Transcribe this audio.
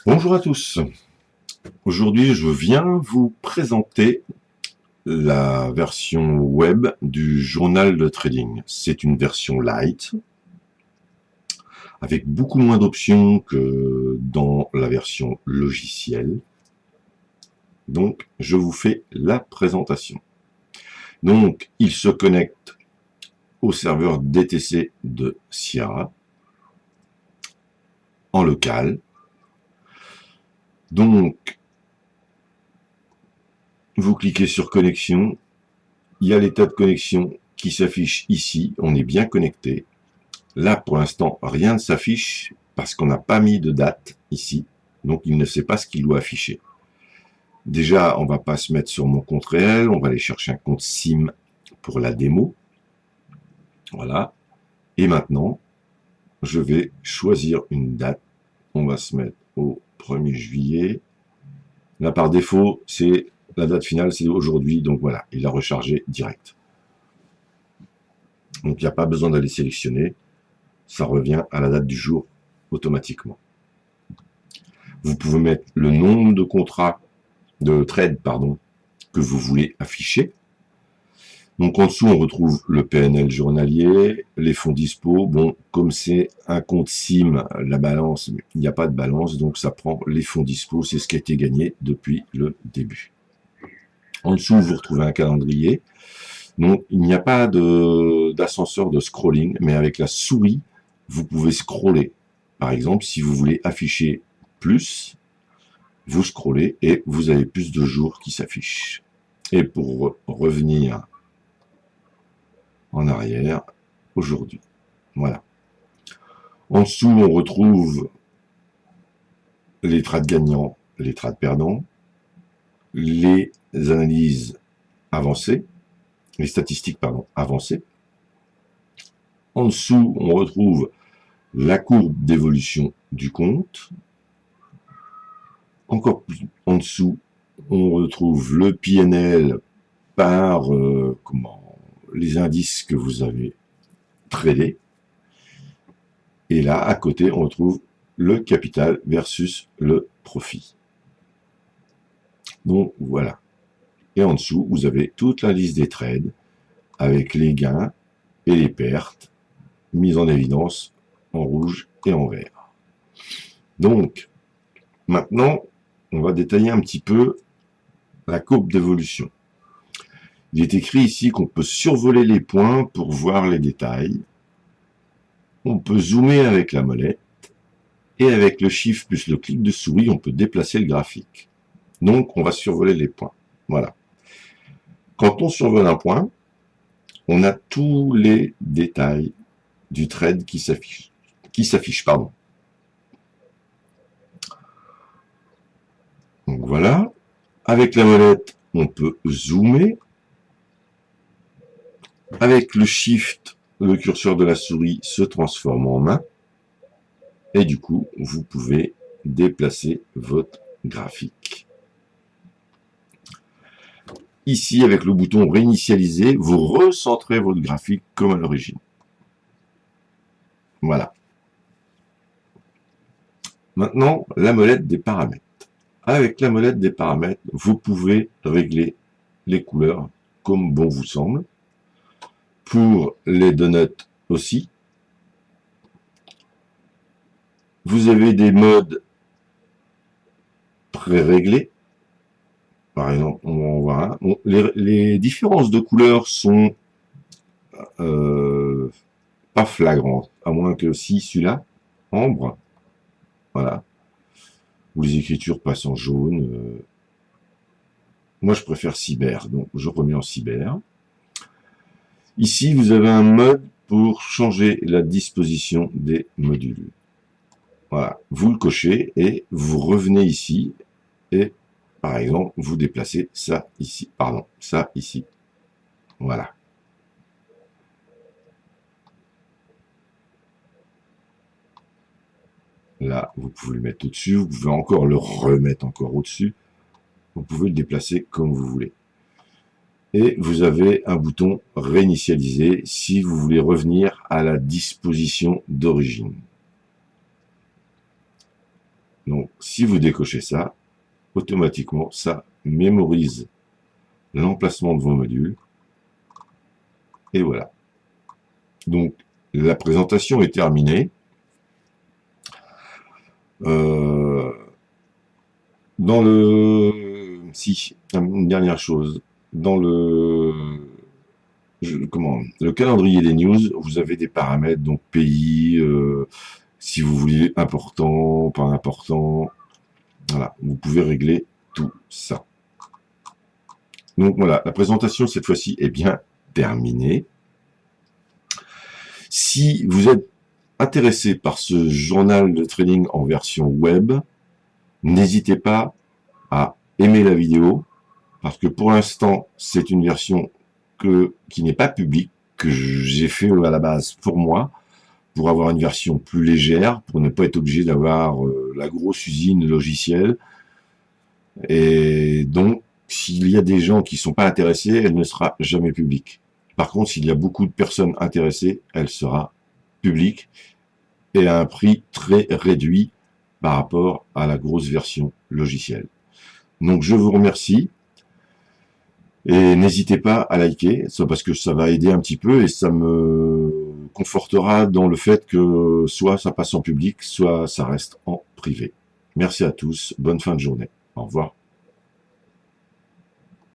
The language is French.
Bonjour à tous. Aujourd'hui, je viens vous présenter la version web du journal de trading. C'est une version light, avec beaucoup moins d'options que dans la version logicielle. Donc, je vous fais la présentation. Donc, il se connecte au serveur DTC de Sierra, en local. Donc, vous cliquez sur connexion, il y a l'état de connexion qui s'affiche ici, on est bien connecté. Là, pour l'instant, rien ne s'affiche parce qu'on n'a pas mis de date ici, donc il ne sait pas ce qu'il doit afficher. Déjà, on va pas se mettre sur mon compte réel, on va aller chercher un compte SIM pour la démo. Voilà. Et maintenant, je vais choisir une date. On va se mettre au 1er juillet. Là, par défaut, c'est la date finale, c'est aujourd'hui, donc voilà, il a rechargé direct. Donc, il n'y a pas besoin d'aller sélectionner. Ça revient à la date du jour automatiquement. Vous pouvez mettre le nombre de contrats, de trades, pardon, que vous voulez afficher. Donc en dessous, on retrouve le PNL journalier, les fonds dispo. Bon, comme c'est un compte SIM, la balance, il n'y a pas de balance, donc ça prend les fonds dispo, c'est ce qui a été gagné depuis le début. En dessous, vous retrouvez un calendrier. Donc il n'y a pas d'ascenseur de scrolling, mais avec la souris, vous pouvez scroller. Par exemple, si vous voulez afficher plus, vous scrollez et vous avez plus de jours qui s'affichent. Et pour revenir en arrière, aujourd'hui. Voilà. En dessous, on retrouve les trades gagnants, les trades perdants, les analyses avancées, les statistiques, pardon, avancées. En dessous, on retrouve la courbe d'évolution du compte. Encore plus en dessous, on retrouve le PNL par les indices que vous avez tradés. Et là, à côté, on retrouve le capital versus le profit. Donc, voilà. Et en dessous, vous avez toute la liste des trades avec les gains et les pertes mises en évidence en rouge et en vert. Donc, maintenant, on va détailler un petit peu la courbe d'évolution. Il est écrit ici qu'on peut survoler les points pour voir les détails. On peut zoomer avec la molette. Et avec le Shift plus le clic de souris, on peut déplacer le graphique. Donc, on va survoler les points. Voilà. Quand on survole un point, on a tous les détails du trade qui s'affiche. Pardon. Donc voilà. Avec la molette, on peut zoomer. Avec le Shift, le curseur de la souris se transforme en main. Et du coup, vous pouvez déplacer votre graphique. Ici, avec le bouton réinitialiser, vous recentrez votre graphique comme à l'origine. Voilà. Maintenant, la molette des paramètres. Avec la molette des paramètres, vous pouvez régler les couleurs comme bon vous semble. Pour les donuts aussi. Vous avez des modes pré-réglés. Par exemple, on va en voir un. Bon, les différences de couleurs sont pas flagrantes, à moins que si celui-là, ambre, voilà, où les écritures passent en jaune. Moi, je préfère cyber, donc je remets en cyber. Ici, vous avez un mode pour changer la disposition des modules. Voilà, vous le cochez et vous revenez ici et, par exemple, vous déplacez ça ici. Pardon, ça ici. Voilà. Là, vous pouvez le mettre au-dessus, vous pouvez encore le remettre encore au-dessus. Vous pouvez le déplacer comme vous voulez. Et vous avez un bouton réinitialiser si vous voulez revenir à la disposition d'origine. Donc Donc, si vous décochez ça, automatiquement, ça mémorise l'emplacement de vos modules. Et voilà. Donc, la présentation est terminée. Dans le... Si, une dernière chose. Dans le calendrier des news, vous avez des paramètres, donc pays, si vous voulez important, pas important. Voilà, vous pouvez régler tout ça. Donc voilà, la présentation cette fois-ci est bien terminée. Si vous êtes intéressé par ce journal de trading en version web, n'hésitez pas à aimer la vidéo, parce que pour l'instant, c'est une version qui n'est pas publique, que j'ai fait à la base pour moi, pour avoir une version plus légère, pour ne pas être obligé d'avoir la grosse usine logicielle. Et donc, s'il y a des gens qui ne sont pas intéressés, elle ne sera jamais publique. Par contre, s'il y a beaucoup de personnes intéressées, elle sera publique et à un prix très réduit par rapport à la grosse version logicielle. Donc, je vous remercie. Et n'hésitez pas à liker, soit parce que ça va aider un petit peu et ça me confortera dans le fait que soit ça passe en public, soit ça reste en privé. Merci à tous, bonne fin de journée. Au revoir.